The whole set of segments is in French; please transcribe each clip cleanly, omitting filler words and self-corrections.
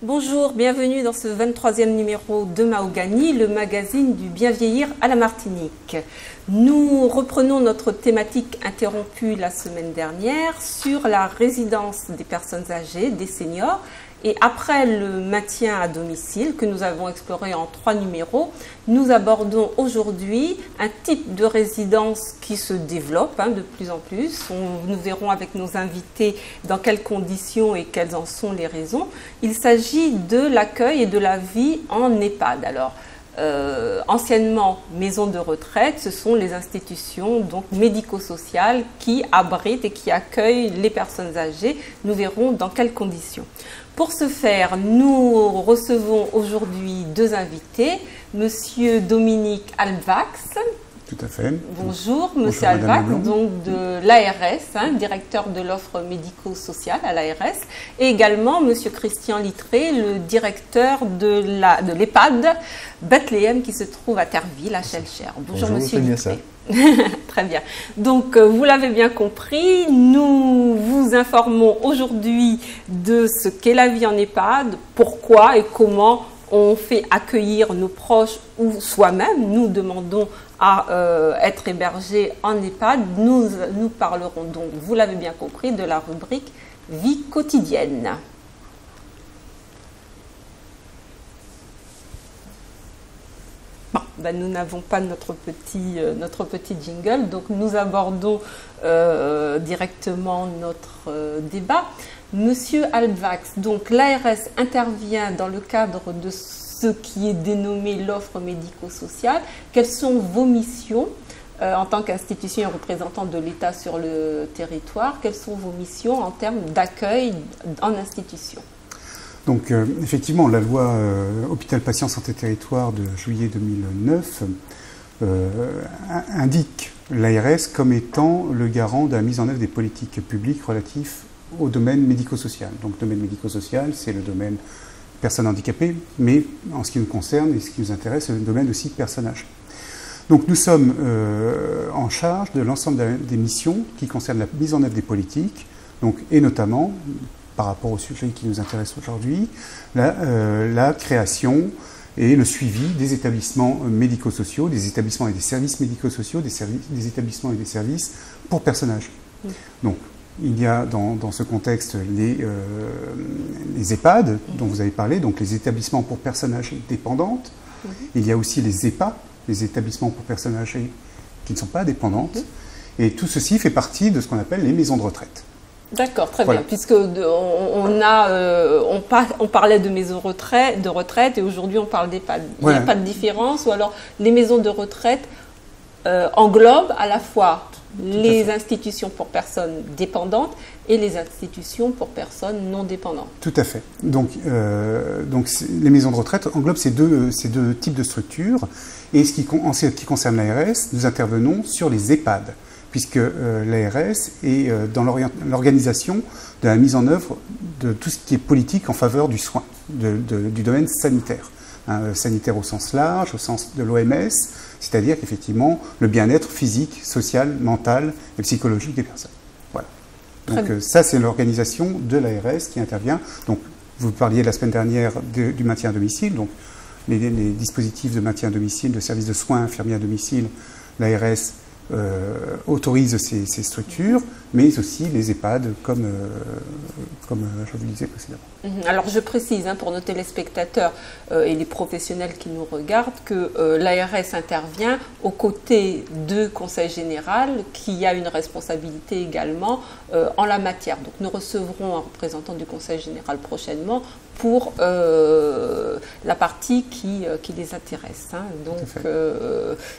Bonjour, bienvenue dans ce 23e numéro de Mahogany, le magazine du bien vieillir à la Martinique. Nous reprenons notre thématique interrompue la semaine dernière sur la résidence des personnes âgées, des seniors. Et après le maintien à domicile que nous avons exploré en 3 numéros, nous abordons aujourd'hui un type de résidence qui se développe de plus en plus. Nous verrons avec nos invités dans quelles conditions et quelles en sont les raisons. Il s'agit de l'accueil et de la vie en EHPAD. Alors, anciennement maisons de retraite, ce sont les institutions donc médico-sociales qui abritent et qui accueillent les personnes âgées. Nous verrons dans quelles conditions. Pour ce faire, nous recevons aujourd'hui 2 invités, Monsieur Dominique Alvax. Tout à fait. Bonjour, Monsieur Alvax, donc de l'ARS, directeur de l'offre médico-sociale à l'ARS, et également Monsieur Christian Littré, le directeur de l'EHPAD Bethléem qui se trouve à Terreville, à Chelcher. Bonjour Monsieur Littré. Très bien. Donc, vous l'avez bien compris, nous vous informons aujourd'hui de ce qu'est la vie en EHPAD, pourquoi et comment on fait accueillir nos proches ou soi-même. Nous demandons à être hébergés en EHPAD. Nous parlerons donc, vous l'avez bien compris, de la rubrique vie quotidienne. Nous n'avons pas notre petit jingle, donc nous abordons directement notre débat. Monsieur Alvax, donc l'ARS intervient dans le cadre de ce qui est dénommé l'offre médico-sociale. Quelles sont vos missions en tant qu'institution et représentant de l'État sur le territoire? Quelles sont vos missions en termes d'accueil en institution? Donc effectivement, la loi Hôpital Patient Santé Territoire de juillet 2009 indique l'ARS comme étant le garant de la mise en œuvre des politiques publiques relatifs au domaine médico-social. Donc le domaine médico-social, c'est le domaine personnes handicapées, mais en ce qui nous concerne et ce qui nous intéresse, c'est le domaine aussi personnes âgées. Donc nous sommes en charge de l'ensemble des missions qui concernent la mise en œuvre des politiques, donc, et notamment, par rapport au sujet qui nous intéresse aujourd'hui, la création et le suivi des établissements médico-sociaux, des établissements et des services médico-sociaux, des établissements et des services pour personnes âgées. Donc, il y a dans ce contexte les EHPAD dont vous avez parlé, donc les établissements pour personnes âgées dépendantes. Il y a aussi les EHPA, les établissements pour personnes âgées qui ne sont pas dépendantes. Et tout ceci fait partie de ce qu'on appelle les maisons de retraite. D'accord, très bien, puisque on parlait de maisons de retraite et aujourd'hui on parle d'EHPAD. Il n'y a pas de différence, ou alors les maisons de retraite englobent à la fois les institutions pour personnes dépendantes et les institutions pour personnes non dépendantes. Tout à fait. Donc les maisons de retraite englobent ces deux types de structures. Et en ce qui concerne l'ARS, nous intervenons sur les EHPAD, puisque l'ARS est dans l'organisation de la mise en œuvre de tout ce qui est politique en faveur du soin, du domaine sanitaire. Sanitaire au sens large, au sens de l'OMS, c'est-à-dire qu'effectivement, le bien-être physique, social, mental et psychologique des personnes. Voilà. Donc ça, c'est l'organisation de l'ARS qui intervient. Donc, vous parliez la semaine dernière du maintien à domicile, donc les dispositifs de maintien à domicile, de services de soins infirmiers à domicile, l'ARS autorise ces structures, mais aussi les EHPAD, comme je vous le disais précédemment. Alors je précise pour nos téléspectateurs et les professionnels qui nous regardent que l'ARS intervient aux côtés du Conseil général qui a une responsabilité également en la matière. Donc nous recevrons un représentant du Conseil général prochainement pour la partie qui les intéresse. Donc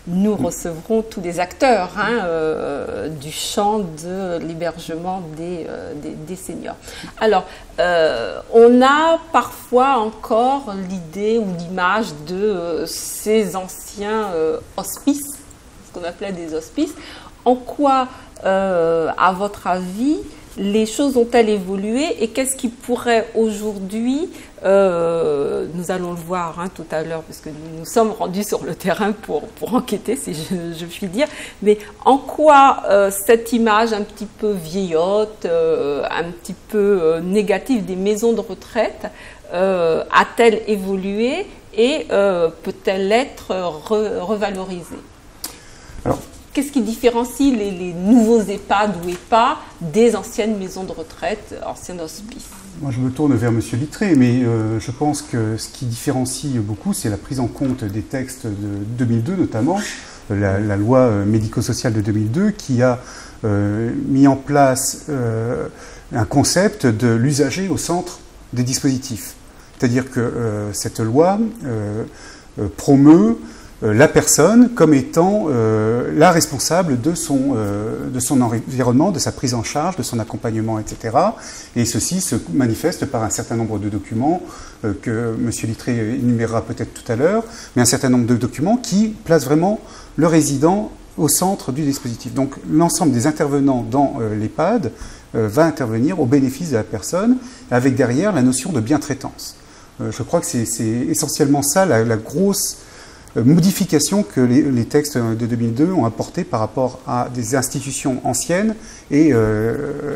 nous recevrons tous les acteurs cœur du champ de l'hébergement des seniors. Alors, on a parfois encore l'idée ou l'image de ces anciens hospices, ce qu'on appelait des hospices. En quoi, à votre avis, les choses ont-elles évolué et qu'est-ce qui pourrait aujourd'hui, nous allons le voir tout à l'heure parce que nous nous sommes rendus sur le terrain pour enquêter, si je puis dire, mais en quoi cette image un petit peu vieillotte, un petit peu négative des maisons de retraite a-t-elle évolué et peut-elle être revalorisée? Alors, qu'est-ce qui différencie les nouveaux EHPAD ou EHPAD des anciennes maisons de retraite, anciennes hospices? Moi, je me tourne vers M. Littré, mais je pense que ce qui différencie beaucoup, c'est la prise en compte des textes de 2002, notamment, la loi médico-sociale de 2002, qui a mis en place un concept de l'usager au centre des dispositifs. C'est-à-dire que cette loi promeut la personne comme étant la responsable de son environnement, de sa prise en charge, de son accompagnement, etc. Et ceci se manifeste par un certain nombre de documents que M. Littré énumérera peut-être tout à l'heure, mais un certain nombre de documents qui placent vraiment le résident au centre du dispositif. Donc l'ensemble des intervenants dans l'EHPAD va intervenir au bénéfice de la personne, avec derrière la notion de bientraitance. Je crois que c'est essentiellement ça la grosse modifications que les textes de 2002 ont apporté par rapport à des institutions anciennes et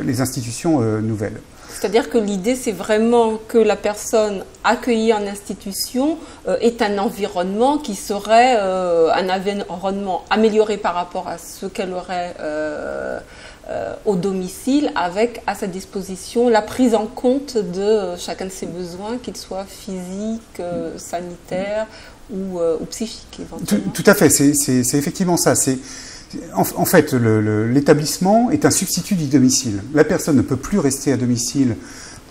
les institutions nouvelles. C'est-à-dire que l'idée, c'est vraiment que la personne accueillie en institution est un environnement qui serait un environnement amélioré par rapport à ce qu'elle aurait au domicile, avec à sa disposition la prise en compte de chacun de ses besoins, qu'ils soient physiques, sanitaires, ou psychique éventuellement. Tout à fait, c'est effectivement ça. En fait, l'établissement est un substitut du domicile. La personne ne peut plus rester à domicile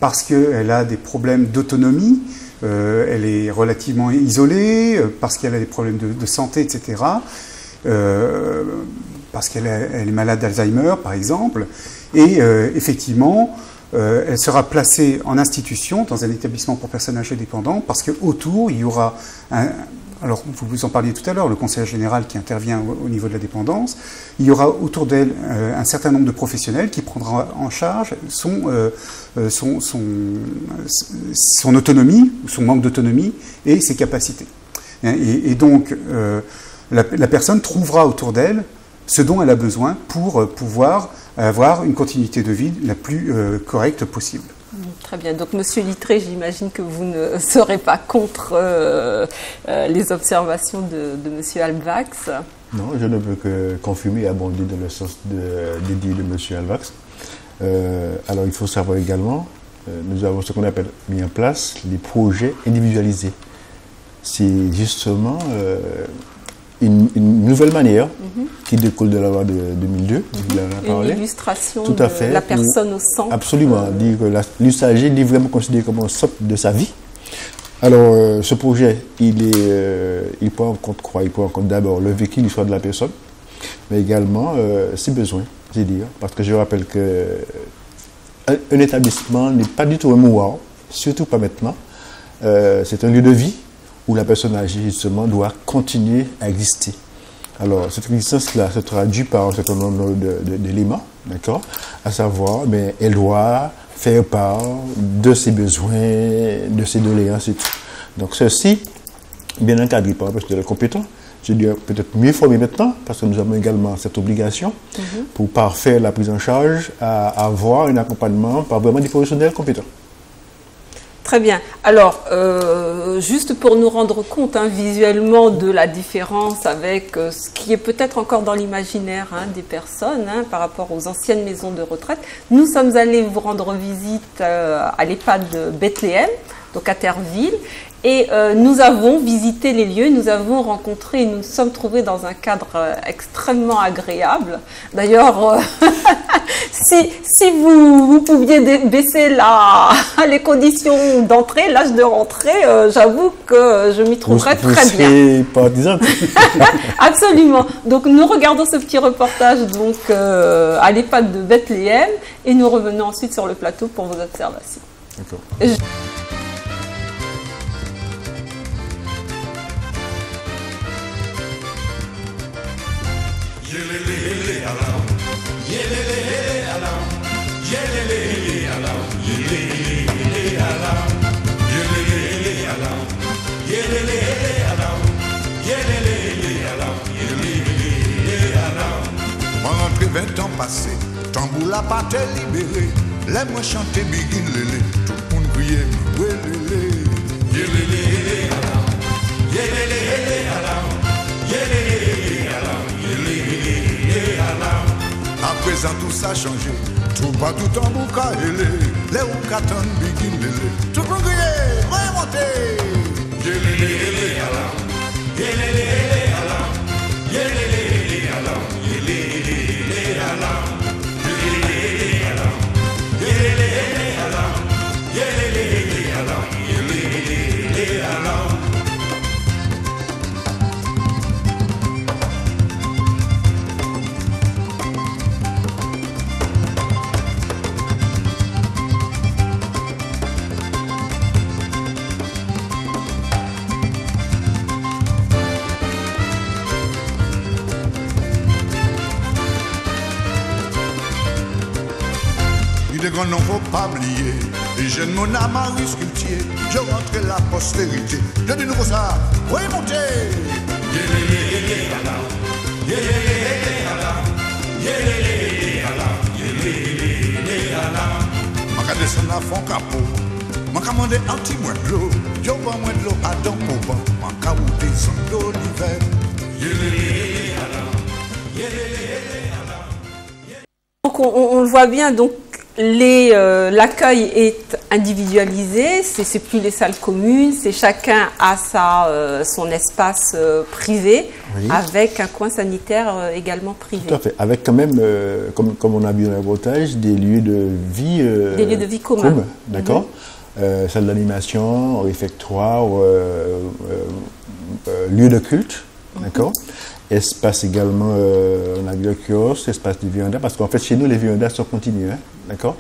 parce qu'elle a des problèmes d'autonomie, elle est relativement isolée, parce qu'elle a des problèmes de santé, etc. Parce qu'elle est malade d'Alzheimer, par exemple. Et effectivement, elle sera placée en institution, dans un établissement pour personnes âgées dépendantes, parce qu'autour, il y aura alors vous en parliez tout à l'heure, le conseiller général qui intervient au niveau de la dépendance, il y aura autour d'elle un certain nombre de professionnels qui prendront en charge son autonomie, son manque d'autonomie et ses capacités. Et donc, la personne trouvera autour d'elle ce dont elle a besoin pour pouvoir avoir une continuité de vie la plus correcte possible. Très bien. Donc, Monsieur Littré, j'imagine que vous ne serez pas contre les observations de Monsieur Alvax. Non, je ne peux que confirmer et abonder dans le sens des dires de Monsieur Alvax. Alors, il faut savoir également, nous avons ce qu'on appelle mis en place les projets individualisés. C'est justement une nouvelle manière qui découle de la loi de 2002. Une illustration de la personne au centre. Absolument. Dire que l'usager est vraiment considéré comme un socle de sa vie. Alors, ce projet, il prend en compte quoi? Il prend en compte d'abord le vécu, l'histoire de la personne, mais également ses besoins, c'est dire. Parce que je rappelle qu'un établissement n'est pas du tout un mouroir, surtout pas maintenant. C'est un lieu de vie où la personne âgée, justement, doit continuer à exister. Alors, cette existence-là se traduit par un certain nombre d'éléments, d'accord? À savoir, elle doit faire part de ses besoins, de ses doléances et tout. Donc, ceci, bien encadré par un personnel compétent, je dirais peut-être mieux formé maintenant, parce que nous avons également cette obligation pour parfaire la prise en charge, à avoir un accompagnement par vraiment des professionnels compétents. Très bien. Alors, juste pour nous rendre compte visuellement de la différence avec ce qui est peut-être encore dans l'imaginaire des personnes par rapport aux anciennes maisons de retraite, nous sommes allés vous rendre visite à l'EHPAD de Bethléem, donc à Terreville, Et nous avons visité les lieux, nous avons rencontré, nous nous sommes trouvés dans un cadre extrêmement agréable. D'ailleurs, si vous pouviez baisser les conditions d'entrée, l'âge de rentrée, j'avoue que je m'y trouverais très bien. Vous partisane. Absolument. Donc nous regardons ce petit reportage donc, à l'EHPAD de Bethléem et nous revenons ensuite sur le plateau pour vos observations. D'accord. Rentré 20 ans passés, tambour la patte libérée. Les moi chanter bigin lélé, tout le monde criait ouais lélé. Yélélé alam, yélélé alam, yélélé alam, yélélé alam. À présent tout ça changé, tout pas tout tambour ka élé. Les ou katan bigin lélé, tout le monde criait ouais monter. Yélélé alam, yélélé alam, yélélé alam, yélélé alam. Les grands noms faut pas oublier. Les jeunes mon âme à risque cultier. Je rentre la postérité. Je dis nouveau ça. Oui monter. Yélélé alam, yélélé alam, yélélé alam, yélélé alam. Ma descendre à fond capot. Ma commande anti moins de l'eau. Je vois moins de l'eau à don pour bon. Ma caouté sans d'eau l'hiver. Yélélé alam, yélélé alam. Donc on le voit bien donc. L'accueil est individualisé, c'est plus les salles communes, c'est chacun a son espace privé, oui, avec un coin sanitaire également privé. Tout à fait, avec quand même, comme on a vu dans le reportage, des lieux de vie, des lieux de vie communs. D'accord. Salle d'animation, réfectoire, lieu de culte, d'accord. Espace également, on a vu le kiosque, espace de vianda, parce qu'en fait chez nous les viandas sont continus, hein, d'accord.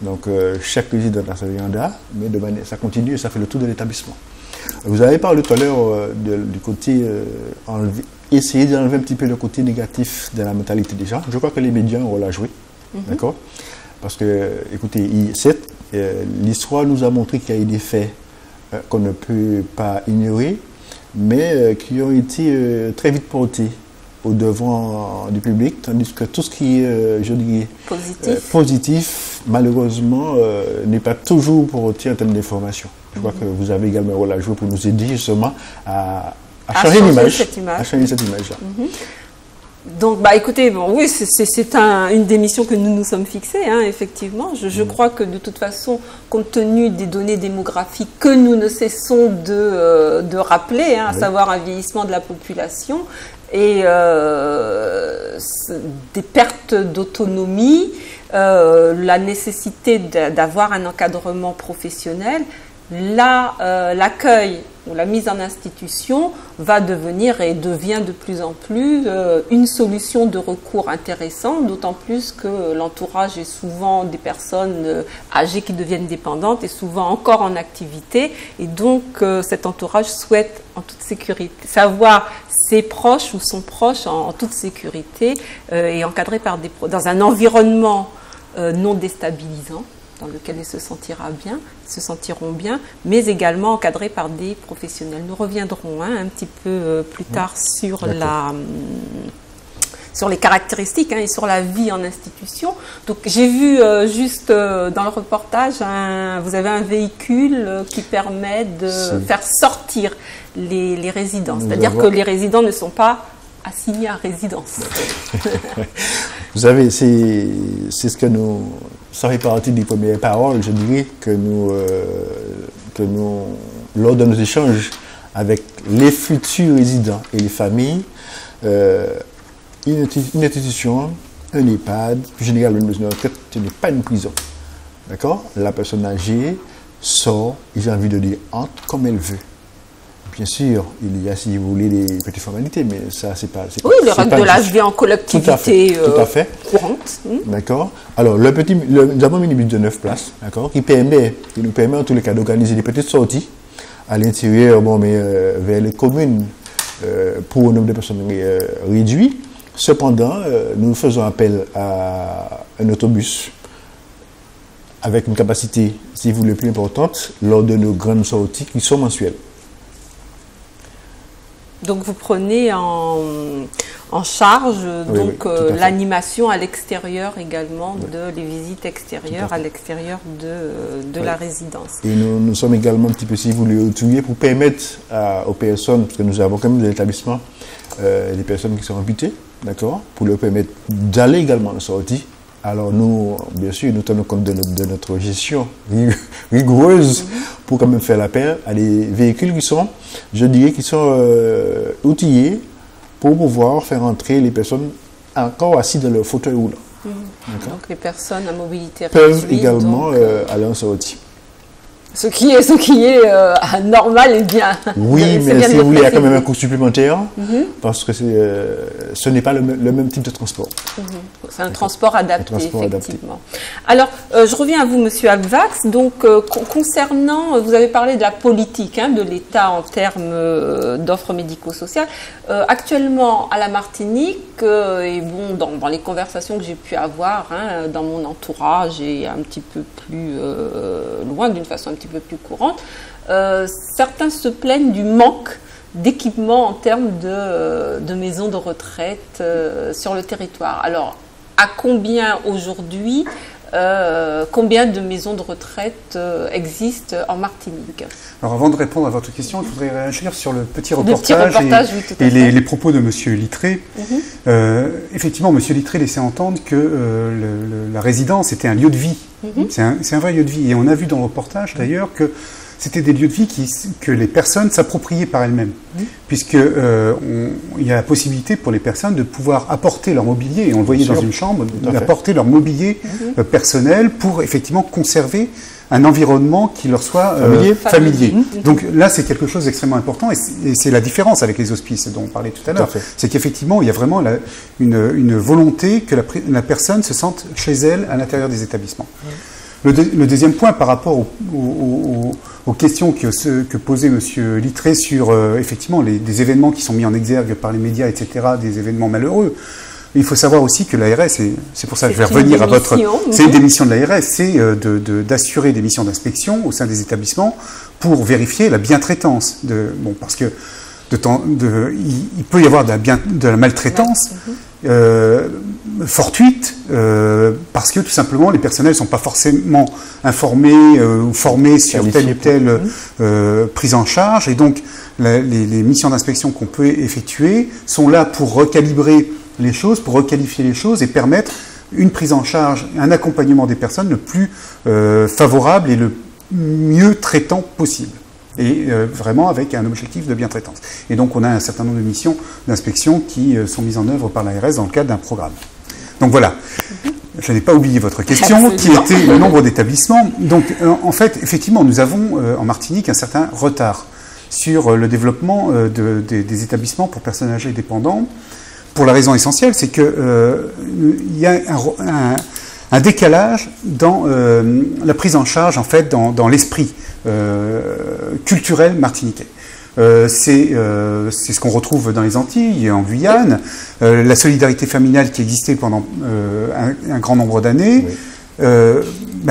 Donc chaque résident a sa vianda, mais de manière, ça continue et ça fait le tour de l'établissement. Vous avez parlé tout à l'heure du côté, essayer d'enlever un petit peu le côté négatif de la mentalité des gens. Je crois que les médias ont un rôle à jouer, d'accord. Parce que, écoutez, l'histoire nous a montré qu'il y a eu des faits qu'on ne peut pas ignorer, mais qui ont été très vite portés au devant du public, tandis que tout ce qui est, je dirais, positif, malheureusement, n'est pas toujours porté en termes d'information. Je crois que vous avez également un rôle à jouer pour nous aider justement à changer l'image, à changer cette image-là. Donc, écoutez, bon, oui, c'est une des missions que nous nous sommes fixées, hein, effectivement. Je crois que de toute façon, compte tenu des données démographiques que nous ne cessons de rappeler, hein, à savoir un vieillissement de la population et des pertes d'autonomie, la nécessité d'avoir un encadrement professionnel, l'accueil ou la mise en institution va devenir et devient de plus en plus une solution de recours intéressante, d'autant plus que l'entourage est souvent des personnes âgées qui deviennent dépendantes et souvent encore en activité, et donc cet entourage souhaite en toute sécurité savoir ses proches ou son proche en toute sécurité et encadré par dans un environnement non déstabilisant, dans lequel ils se sentiront bien, mais également encadrés par des professionnels. Nous reviendrons un petit peu plus tard sur les caractéristiques et sur la vie en institution. Donc j'ai vu juste dans le reportage, vous avez un véhicule qui permet de faire sortir les résidents. C'est-à-dire que les résidents ne sont pas assignés à résidence. Vous savez, c'est ce que nous... Ça fait partie des premières paroles, je dirais, que nous lors de nos échanges avec les futurs résidents et les familles, une institution, un EHPAD, plus généralement une maison de retraite, ce n'est pas une prison. D'accord? La personne âgée sort, et j'ai envie de dire, entre comme elle veut. Bien sûr, il y a, si vous voulez, des petites formalités, mais ça, c'est pas... Oui, les règles de la vie en collectivité courante. D'accord. Alors, nous avons un minibus de 9 places, d'accord, qui nous permet en tous les cas d'organiser des petites sorties à l'intérieur, vers les communes, pour un nombre de personnes réduit. Cependant, nous faisons appel à un autobus avec une capacité, si vous voulez, plus importante lors de nos grandes sorties qui sont mensuelles. Donc vous prenez en charge l'animation à l'extérieur également, les visites extérieures à l'extérieur de la résidence. Et nous sommes également un petit peu, si vous voulez, outillés pour permettre aux personnes, parce que nous avons quand même des établissements, des personnes qui sont amputées, d'accord, pour leur permettre d'aller également en sortie. Alors nous, bien sûr, nous tenons compte de notre gestion rigoureuse pour quand même faire l'appel à des véhicules qui sont, je dirais, outillés pour pouvoir faire entrer les personnes encore assises dans leur fauteuil roulant. Donc les personnes à mobilité peuvent également aller en sortie. Ce qui est normal et bien. Oui, mais si vous voulez, il y a quand même un coût supplémentaire parce que ce n'est pas le même type de transport. C'est un transport adapté, effectivement. Alors, je reviens à vous, Monsieur Alvax. Donc, concernant, vous avez parlé de la politique de l'État en termes d'offres médico-sociales. Actuellement, à la Martinique, et bon, dans les conversations que j'ai pu avoir dans mon entourage et un petit peu plus loin, d'une façon un petit peu plus courante, certains se plaignent du manque d'équipement en termes de maisons de retraite sur le territoire. Alors, à combien aujourd'hui, combien de maisons de retraite existent en Martinique? Alors, avant de répondre à votre question, je voudrais réagir sur le petit reportage et les propos de M. Littré. Effectivement, M. Littré laissait entendre que la résidence était un lieu de vie. C'est un vrai lieu de vie. Et on a vu dans le reportage, d'ailleurs, que c'était des lieux de vie que les personnes s'appropriaient par elles-mêmes, puisqu'il y a la possibilité pour les personnes de pouvoir apporter leur mobilier, et on le voyait dans une chambre, d'apporter leur mobilier personnel pour effectivement conserver un environnement qui leur soit familier. Donc là, c'est quelque chose d'extrêmement important, et c'est la différence avec les hospices dont on parlait tout à l'heure. C'est qu'effectivement, il y a vraiment une volonté que la personne se sente chez elle à l'intérieur des établissements. Le deuxième point par rapport aux questions que posait M. Littré sur effectivement des événements qui sont mis en exergue par les médias, etc., des événements malheureux. Il faut savoir aussi que l'ARS, c'est pour ça que je vais revenir à votre... C'est une des missions de l'ARS, c'est d'assurer des missions d'inspection au sein des établissements pour vérifier la bientraitance. Parce que il peut y avoir de la maltraitance fortuite parce que tout simplement les personnels ne sont pas forcément informés ou formés sur telle ou telle prise en charge, et donc les missions d'inspection qu'on peut effectuer sont là pour recalibrer les choses, pour requalifier les choses et permettre une prise en charge, un accompagnement des personnes le plus favorable et le mieux traitant possible. Et vraiment avec un objectif de bientraitance. Et donc on a un certain nombre de missions d'inspection qui sont mises en œuvre par l'ARS dans le cadre d'un programme. Donc voilà, je n'ai pas oublié votre question, qui était le nombre d'établissements. Donc en fait, effectivement, nous avons en Martinique un certain retard sur le développement des établissements pour personnes âgées et dépendants, pour la raison essentielle, c'est qu'il y a un décalage dans la prise en charge, en fait, dans l'esprit culturel martiniquais. C'est ce qu'on retrouve dans les Antilles, en Guyane, la solidarité familiale qui existait pendant un grand nombre d'années.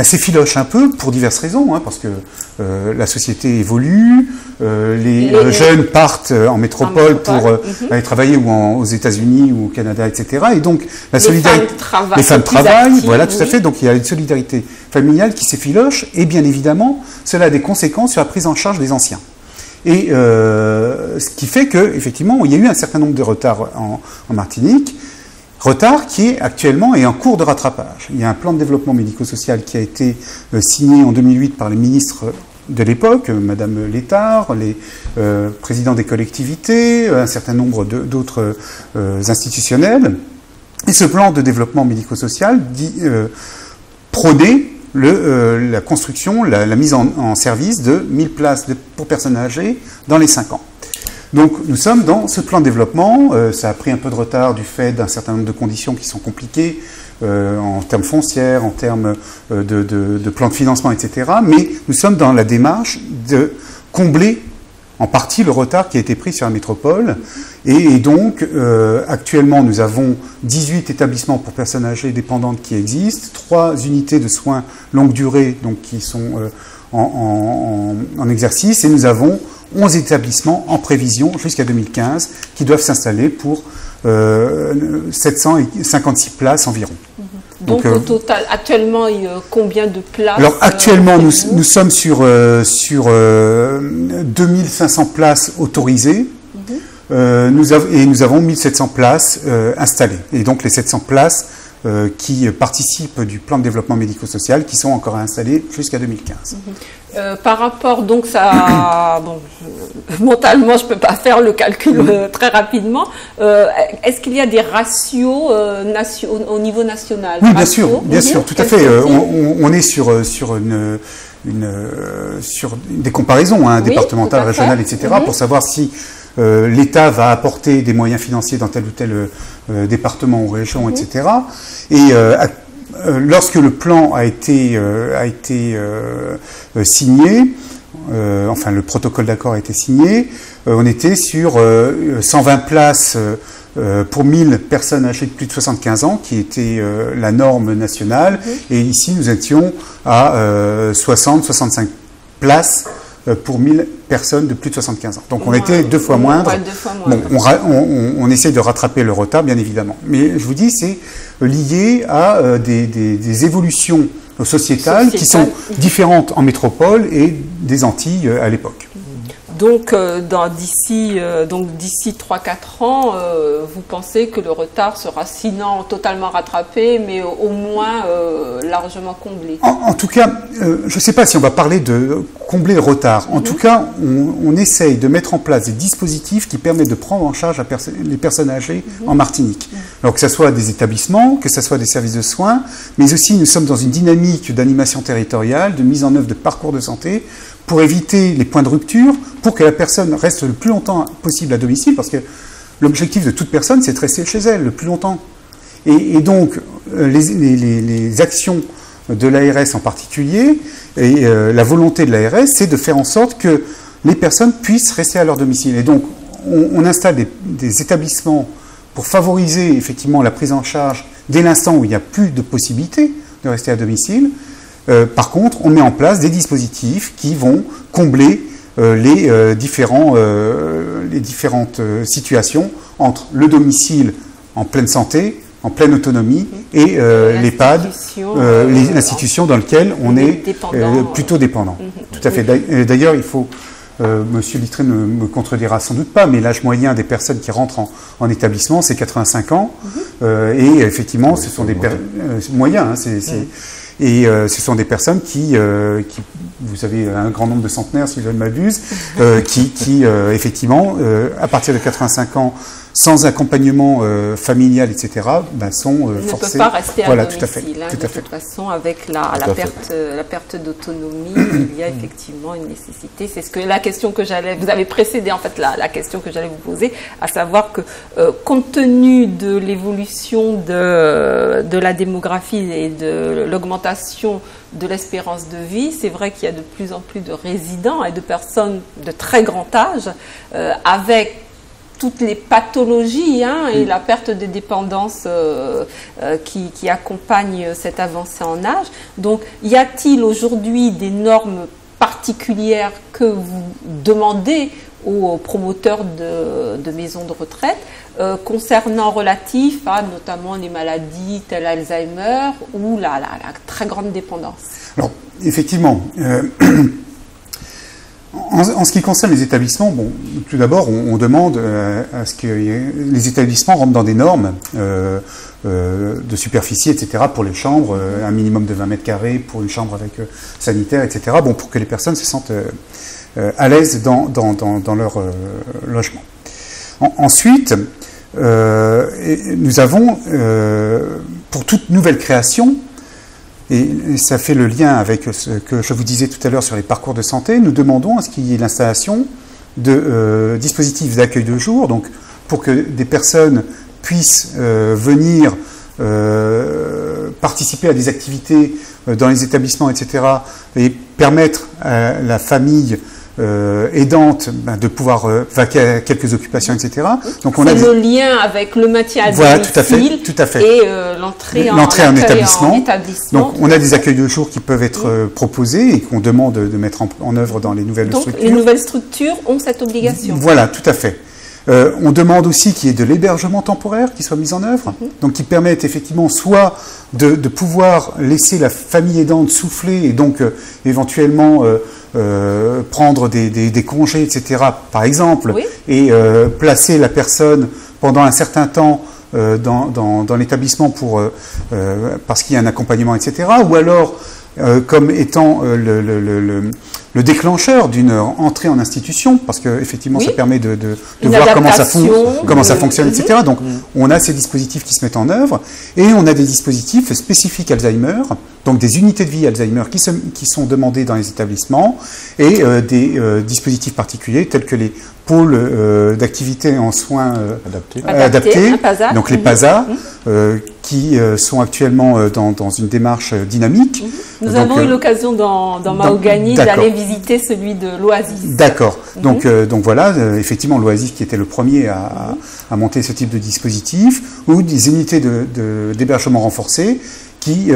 S'effiloche un peu pour diverses raisons, parce que la société évolue, les jeunes partent en métropole pour aller travailler ou aux États-Unis ou au Canada, etc. Et donc la solidarité, les femmes travaillent, voilà, tout à fait. Donc il y a une solidarité familiale qui s'effiloche, et bien évidemment, cela a des conséquences sur la prise en charge des anciens. Et ce qui fait qu'effectivement, il y a eu un certain nombre de retards en Martinique. Retard qui est actuellement en cours de rattrapage. Il y a un plan de développement médico-social qui a été signé en 2008 par les ministres de l'époque, Madame Létard, les présidents des collectivités, un certain nombre d'autres institutionnels. Et ce plan de développement médico-social prônait la construction, la mise en service de 1000 places pour personnes âgées dans les 5 ans. Donc nous sommes dans ce plan de développement, ça a pris un peu de retard du fait d'un certain nombre de conditions qui sont compliquées en termes foncières, en termes de plan de financement, etc. Mais nous sommes dans la démarche de combler en partie le retard qui a été pris sur la métropole. Et donc actuellement nous avons 18 établissements pour personnes âgées dépendantes qui existent, 3 unités de soins longue durée donc, qui sont en exercice, et nous avons 11 établissements en prévision jusqu'à 2015 qui doivent s'installer pour 756 places environ. Donc au total, actuellement, combien de places? Alors actuellement, nous sommes sur 2500 places autorisées. Nous avons 1700 places installées. Et donc les 700 places qui participent du plan de développement médico-social qui sont encore installées jusqu'à 2015. Par rapport, donc ça, bon, mentalement je ne peux pas faire le calcul très rapidement, est-ce qu'il y a des ratios au niveau national? Oui, bien sûr, tout à fait. On est sur des comparaisons départementales, régionales, etc., pour savoir si l'État va apporter des moyens financiers dans tel ou tel département ou région, etc. Et lorsque le plan a été signé, enfin le protocole d'accord a été signé, on était sur 120 places pour 1000 personnes âgées de plus de 75 ans, qui était la norme nationale, et ici nous étions à 60-65 places pour 1000 personnes de plus de 75 ans. Donc on était 2 fois moindre. Bon, on essaie de rattraper le retard, bien évidemment. Mais je vous dis, c'est lié à des évolutions sociétales qui sont différentes en métropole et des Antilles à l'époque. Donc d'ici 3-4 ans, vous pensez que le retard sera sinon totalement rattrapé, mais au moins largement comblé? En tout cas, je ne sais pas si on va parler de combler le retard. En tout cas, on essaye de mettre en place des dispositifs qui permettent de prendre en charge les personnes âgées en Martinique. Alors que ce soit des établissements, que ce soit des services de soins, mais aussi nous sommes dans une dynamique d'animation territoriale, de mise en œuvre de parcours de santé, pour éviter les points de rupture, pour que la personne reste le plus longtemps possible à domicile, parce que l'objectif de toute personne, c'est de rester chez elle le plus longtemps. Et donc, les actions de l'ARS en particulier, et la volonté de l'ARS, c'est de faire en sorte que les personnes puissent rester à leur domicile. Et donc, on installe des établissements pour favoriser effectivement la prise en charge dès l'instant où il n'y a plus de possibilité de rester à domicile. Par contre, on met en place des dispositifs qui vont combler les différentes situations entre le domicile en pleine santé, en pleine autonomie, et l'EHPAD, l'institution dans laquelle on est plutôt dépendant. Tout à fait. D'ailleurs, il faut, Monsieur Littré ne me contredira sans doute pas, mais l'âge moyen des personnes qui rentrent en établissement, c'est 85 ans. Et effectivement, ce sont des moyens. Et ce sont des personnes qui, vous avez un grand nombre de centenaires, si je ne m'abuse, qui effectivement, à partir de 85 ans, sans accompagnement familial, etc., sont forcés. Ne peuvent pas rester à domicile. Tout à fait. De toute façon, avec la perte d'autonomie, il y a effectivement une nécessité. C'est la question que vous avez précédé en fait la question que j'allais vous poser, à savoir que compte tenu de l'évolution de la démographie et de l'augmentation de l'espérance de vie, c'est vrai qu'il y a de plus en plus de résidents et de personnes de très grand âge avec toutes les pathologies et la perte de dépendance qui accompagne cette avancée en âge. Donc, y a-t-il aujourd'hui des normes particulières que vous demandez aux promoteurs de maisons de retraite concernant relatifs à notamment les maladies telles Alzheimer ou la très grande dépendance? Alors, effectivement, En ce qui concerne les établissements, bon, tout d'abord, on demande à ce que les établissements rentrent dans des normes de superficie, etc., pour les chambres, un minimum de 20 mètres carrés pour une chambre avec sanitaire, etc., bon, pour que les personnes se sentent à l'aise dans leur logement. Ensuite, nous avons, pour toute nouvelle création, et ça fait le lien avec ce que je vous disais tout à l'heure sur les parcours de santé, nous demandons à ce qu'il y ait l'installation de dispositifs d'accueil de jour, donc pour que des personnes puissent venir participer à des activités dans les établissements, etc., et permettre à la famille aidante de pouvoir vaquer à quelques occupations, etc. Donc c'est le lien avec le maintien à domicile tout à fait. Et l'entrée en établissement. Donc on a des accueils de jour qui peuvent être proposés et qu'on demande de mettre en œuvre dans les nouvelles structures. Les nouvelles structures ont cette obligation. Voilà, tout à fait. On demande aussi qu'il y ait de l'hébergement temporaire qui soit mis en œuvre, donc qui permette effectivement soit de pouvoir laisser la famille aidante souffler et donc éventuellement prendre des congés, etc., par exemple, et placer la personne pendant un certain temps dans l'établissement parce qu'il y a un accompagnement, etc., ou alors comme étant le déclencheur d'une entrée en institution, parce qu'effectivement ça permet de voir comment ça fonctionne, etc. Donc on a ces dispositifs qui se mettent en œuvre, et on a des dispositifs spécifiques Alzheimer, donc des unités de vie Alzheimer qui sont demandées dans les établissements, et des dispositifs particuliers tels que les pôles d'activité en soins adaptés, donc les PASA, qui sont actuellement dans une démarche dynamique. Nous avons eu l'occasion dans Mahogany d'aller visiter celui de l'Oasis. D'accord. Donc voilà, effectivement, l'Oasis qui était le premier à monter ce type de dispositif, ou des unités d'hébergement renforcé qui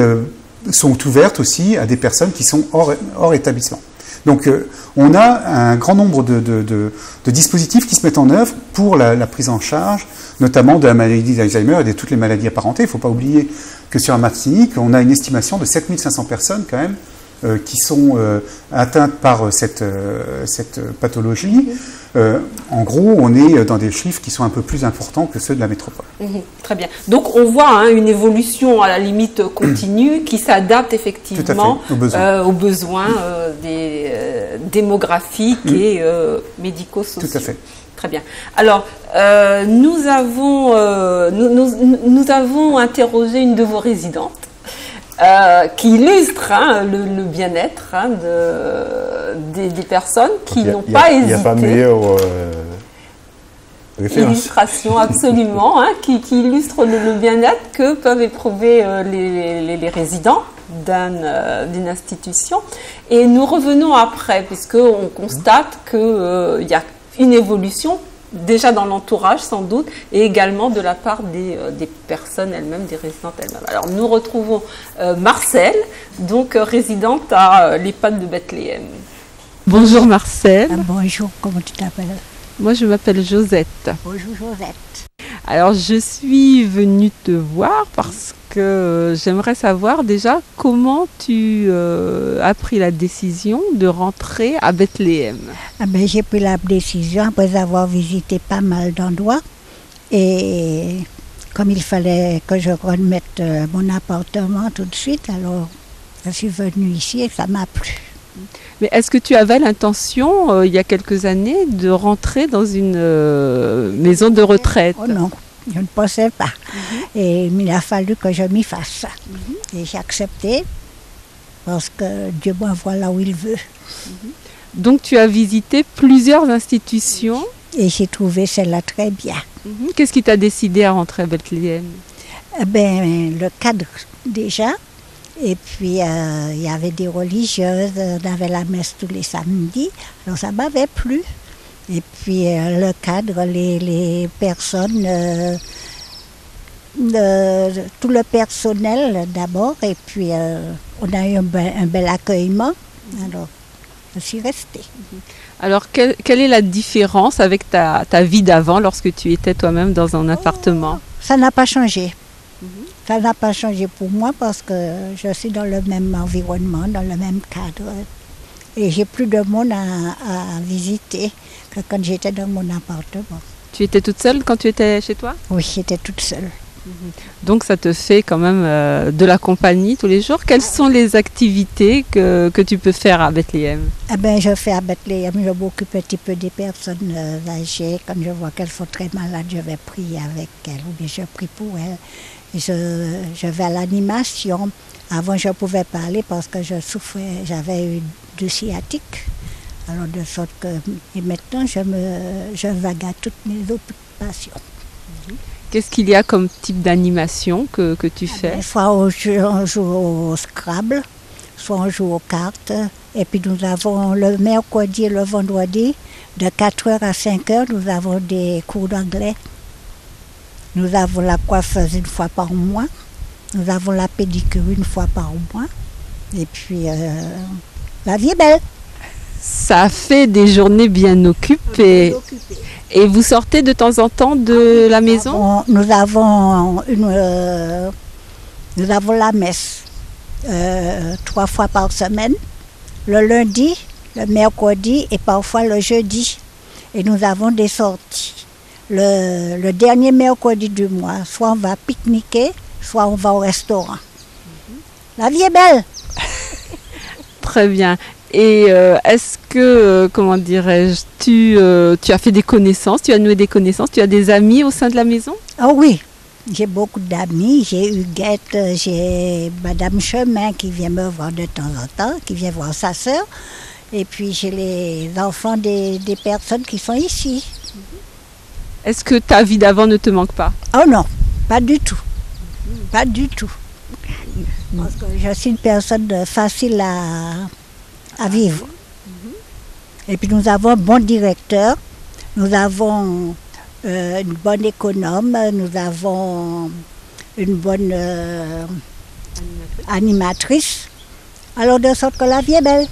sont ouvertes aussi à des personnes qui sont hors établissement. Donc on a un grand nombre de dispositifs qui se mettent en œuvre pour la prise en charge, notamment de la maladie d'Alzheimer et de toutes les maladies apparentées. Il ne faut pas oublier que sur la Martinique, on a une estimation de 7500 personnes quand même qui sont atteintes par cette pathologie. En gros, on est dans des chiffres qui sont un peu plus importants que ceux de la métropole. Très bien. Donc on voit une évolution à la limite continue qui s'adapte effectivement aux besoins démographiques et médico-sociaux. Tout à fait. Très bien. Alors, nous avons interrogé une de vos résidentes qui illustre le bien-être des personnes qui n'ont pas hésité. Il n'y a pas meilleure référence. Illustration, absolument, qui illustre le bien-être que peuvent éprouver les résidents d'une institution. Et nous revenons après, puisqu'on constate qu'il y a une évolution déjà dans l'entourage sans doute, et également de la part des personnes elles-mêmes, des résidentes elles-mêmes. Alors nous retrouvons Marcel, donc résidente à l'EHPAD de Bethléem. Bonjour Marcel. Bonjour, comment tu t'appelles? Moi je m'appelle Josette. Bonjour Josette. Alors je suis venue te voir parce que j'aimerais savoir déjà comment tu as pris la décision de rentrer à Bethléem. J'ai pris la décision après avoir visité pas mal d'endroits, et comme il fallait que je remette mon appartement tout de suite, alors je suis venue ici et ça m'a plu. Mais est-ce que tu avais l'intention, il y a quelques années, de rentrer dans une maison de retraite? Oh non, je ne pensais pas. Et il a fallu que je m'y fasse. Et j'ai accepté, parce que Dieu m'envoie là où il veut. Donc tu as visité plusieurs institutions? Et j'ai trouvé celle-là très bien. Qu'est-ce qui t'a décidé à rentrer à Bethléem? Le cadre déjà. Et puis, il y avait des religieuses, on avait la messe tous les samedis, alors ça m'avait plu. Et puis, le cadre, les personnes, tout le personnel d'abord, et puis on a eu un bel accueillement, alors je suis restée. Alors, quelle est la différence avec ta vie d'avant, lorsque tu étais toi-même dans un appartement? Ça n'a pas changé. Ça n'a pas changé pour moi parce que je suis dans le même environnement, dans le même cadre. et j'ai plus de monde à visiter que quand j'étais dans mon appartement. Tu étais toute seule quand tu étais chez toi? Oui, j'étais toute seule. Donc ça te fait quand même de la compagnie tous les jours. Quelles sont les activités que tu peux faire à Bethléem? Eh ben, je fais à Bethléem, je m'occupe un petit peu des personnes âgées. Quand je vois qu'elles sont très malades, je vais prier avec elles ou bien je prie pour elles. Je vais à l'animation. Avant, je pouvais parler parce que je souffrais, j'avais eu du sciatique. Alors de sorte que, et maintenant, je vague à toutes mes occupations. Qu'est-ce qu'il y a comme type d'animation que tu fais? Soit on joue au Scrabble, soit on joue aux cartes. Et puis nous avons le mercredi et le vendredi, de 4h à 5h, nous avons des cours d'anglais. Nous avons la coiffeuse une fois par mois. Nous avons la pédicure une fois par mois. Et puis, la vie est belle. Ça fait des journées bien occupées. Et vous sortez de temps en temps de la maison? Nous avons la messe 3 fois par semaine, le lundi, le mercredi et parfois le jeudi. Et nous avons des sorties. Le dernier mercredi du mois, soit on va pique-niquer, soit on va au restaurant. La vie est belle. Très bien. Et est-ce que, comment dirais-je, tu as fait des connaissances, tu as noué des connaissances, tu as des amis au sein de la maison? Oh oui, j'ai beaucoup d'amis. J'ai Huguette, j'ai Madame Chemin qui vient me voir de temps en temps, qui vient voir sa sœur. Et puis j'ai les enfants des personnes qui sont ici. Est-ce que ta vie d'avant ne te manque pas? Oh non, pas du tout. Pas du tout. Parce que je suis une personne facile à vivre. Et puis nous avons un bon directeur, nous avons une bonne économe, nous avons une bonne animatrice. Alors de sorte que la vie est belle.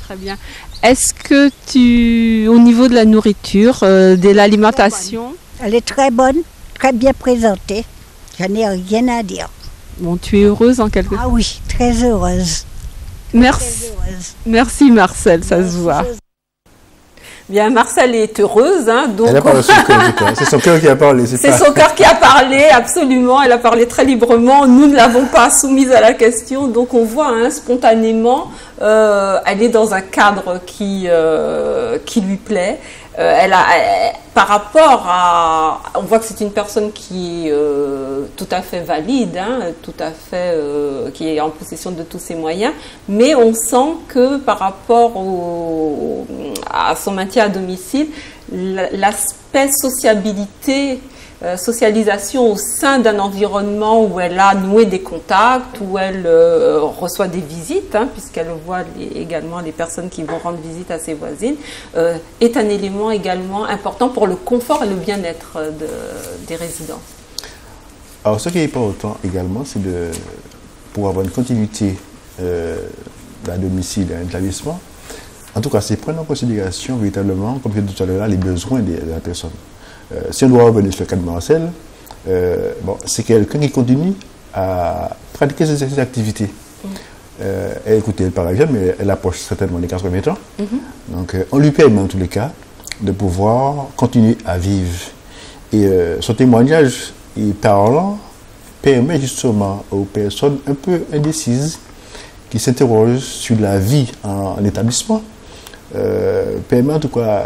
Très bien. Est-ce que au niveau de la nourriture, de l'alimentation? Elle est très bonne, très bien présentée. Je n'ai rien à dire. Bon, tu es heureuse en quelque sorte? Ah oui, très heureuse. Merci. Merci Marcel, ça se voit. Bien, Marcel est heureuse, hein, donc... Elle a parlé son cœur, c'est son cœur qui a parlé. C'est son cœur qui a parlé, absolument, elle a parlé très librement, nous ne l'avons pas soumise à la question, donc on voit hein, spontanément, elle est dans un cadre qui lui plaît. Par rapport à... On voit que c'est une personne qui est tout à fait valide, hein, tout à fait, qui est en possession de tous ses moyens, mais on sent que par rapport à son maintien à domicile, l'aspect socialisation au sein d'un environnement où elle a noué des contacts, où elle reçoit des visites, hein, puisqu'elle voit également les personnes qui vont rendre visite à ses voisines, est un élément également important pour le confort et le bien-être des résidents. Alors ce qui est important également, c'est pour avoir une continuité d'un domicile à un établissement, en tout cas c'est prendre en considération véritablement, comme je disais tout à l'heure, les besoins de la personne. Si on doit revenir sur le cas de Marcel, c'est quelqu'un qui continue à pratiquer ces activités. Écoutez, elle parle jeune, mais elle approche certainement les 80 ans. Donc, on lui permet en tous les cas de pouvoir continuer à vivre. Et son témoignage parlant permet justement aux personnes un peu indécises qui s'interrogent sur la vie en établissement, permet en tout cas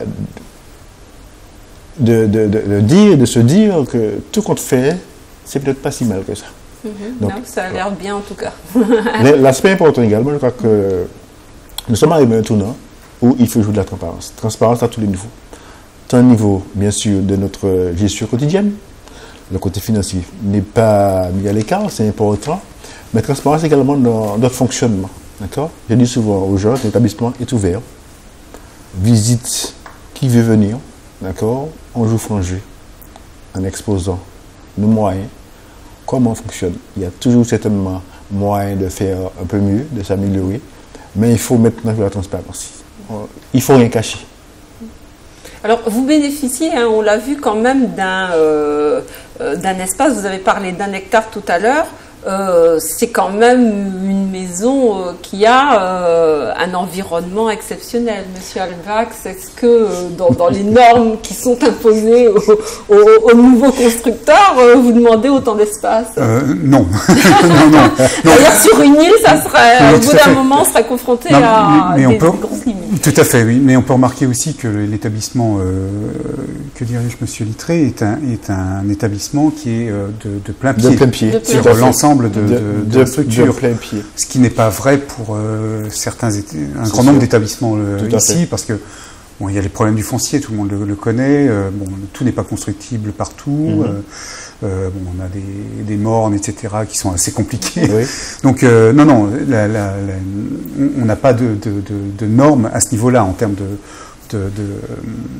de se dire que tout compte fait, c'est peut-être pas si mal que ça. Donc, non, ça a l'air bien en tout cas. L'aspect important également, je crois que nous sommes arrivés à un tournant où il faut jouer de la transparence. Transparence à tous les niveaux. Tant au niveau, bien sûr, de notre gestion quotidienne, le côté financier n'est pas mis à l'écart, c'est important, mais transparence également dans notre fonctionnement. D'accord ? Je dis souvent aux gens, l'établissement est ouvert. Visite qui veut venir. D'accord ? On joue franc jeu en exposant nos moyens, comment on fonctionne. Il y a toujours certainement moyen de faire un peu mieux, de s'améliorer, mais il faut maintenant de la transparence. Il ne faut rien cacher. Alors, vous bénéficiez, hein, on l'a vu quand même d'un espace, vous avez parlé d'1 hectare tout à l'heure, c'est quand même une maison qui a un environnement exceptionnel. Monsieur Alvax, est-ce que dans les normes qui sont imposées aux nouveaux constructeurs, vous demandez autant d'espace? Non. non. D'ailleurs, sur une île, ça serait, au bout d'un moment, on serait confronté à des grosses limites. Tout à fait, oui. Mais on peut remarquer aussi que l'établissement, que dirais-je, Monsieur Littré, est un établissement qui est de plein pied. De plein pied. Sur l'ensemble de la structure. De plein pied. Ce qui n'est pas vrai pour un grand nombre d'établissements ici, parce que bon, il y a les problèmes du foncier, tout le monde le connaît. Bon, tout n'est pas constructible partout. Bon, on a des mornes, etc., qui sont assez compliquées. Oui. Donc, non, on n'a pas de normes à ce niveau-là en termes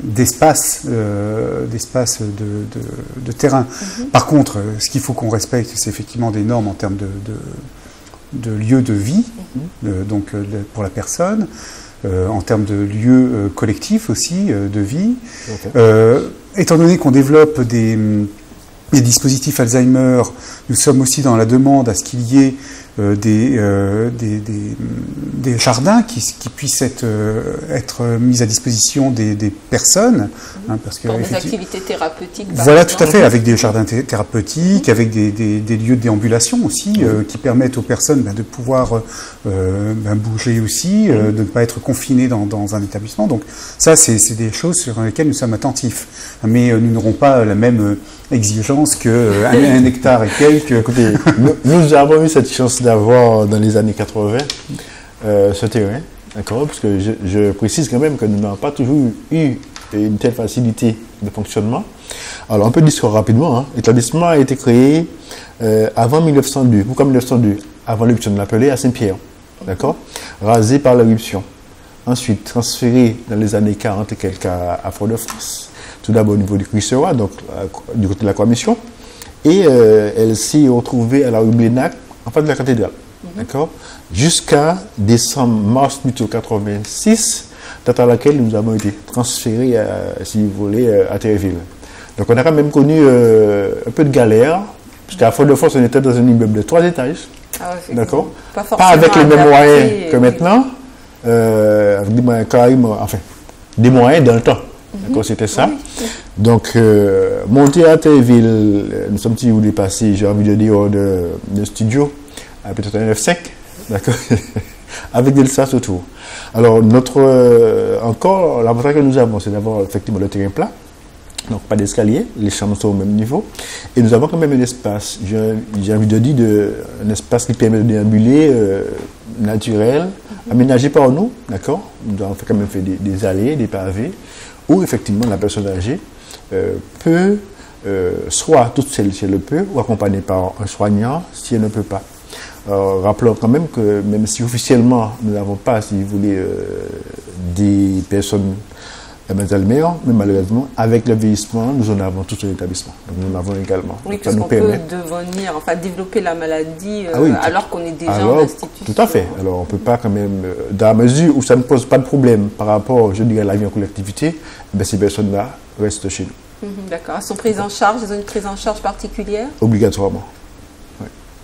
d'espace de terrain. Par contre, ce qu'il faut qu'on respecte, c'est effectivement des normes en termes de lieu de vie, pour la personne, en termes de lieux collectifs aussi, de vie. Étant donné qu'on développe des dispositifs Alzheimer, nous sommes aussi dans la demande à ce qu'il y ait des jardins qui puissent être mis à disposition des personnes. Parce que, pour des activités thérapeutiques. Voilà, tout à fait, avec des jardins thérapeutiques, avec des lieux de déambulation aussi, qui permettent aux personnes de pouvoir bouger aussi, de ne pas être confinées dans un établissement. Donc ça, c'est des choses sur lesquelles nous sommes attentifs. Mais nous n'aurons pas la même exigence qu'un hectare et quelques. Écoutez, nous avons eu cette chance d'avoir dans les années 80 ce terrain, d'accord, parce que je précise quand même que nous n'avons pas toujours eu une telle facilité de fonctionnement. Alors, un peu d'histoire rapidement. L'établissement a été créé avant 1902. Pourquoi 1902? Avant l'éruption de l'Appelé à Saint-Pierre, d'accord, rasé par l'éruption. Ensuite, transféré dans les années 40 et quelques à Fort-de-France. Tout d'abord au niveau du Christ-Roi, donc du côté de la Commission. Et elle s'est retrouvée à la rue Blénac, en face de la cathédrale. D'accord, jusqu'à mars 86, date à laquelle nous avons été transférés, si vous voulez, à Théréville. Donc on a quand même connu un peu de galère, parce qu'à Fort-de-France, on était dans un immeuble de 3 étages. D'accord, pas avec les mêmes moyens que maintenant, avec des moyens carrément, enfin, des moyens dans le temps. D'accord, c'était ça. Donc, monter à Théréville, nous sommes si vous voulez passer, j'ai envie de dire, de studio, à peut-être un 9-5, d'accord, avec des espaces autour. Alors, encore, l'avantage que nous avons, c'est d'avoir effectivement le terrain plat, donc pas d'escalier, les chambres sont au même niveau, et nous avons quand même un espace, j'ai envie de dire, un espace qui permet de déambuler, naturel, aménagé par nous, d'accord. Nous avons quand même fait des allées, des pavés, où effectivement la personne âgée peut, soit toute seule si elle le peut, ou accompagnée par un soignant si elle ne peut pas. Rappelons quand même que même si officiellement nous n'avons pas, si vous voulez, des personnes Alzheimer, mais malheureusement, avec le vieillissement, nous en avons tout un établissement. Donc nous en avons également. Oui, parce qu'on peut devenir, enfin développer la maladie alors qu'on est déjà en institution. Tout à fait. Alors on ne peut pas quand même, dans la mesure où ça ne pose pas de problème par rapport, je dirais, à la vie en collectivité, ces personnes-là restent chez nous. D'accord. Elles sont prises en charge, elles ont une prise en charge particulière? Obligatoirement.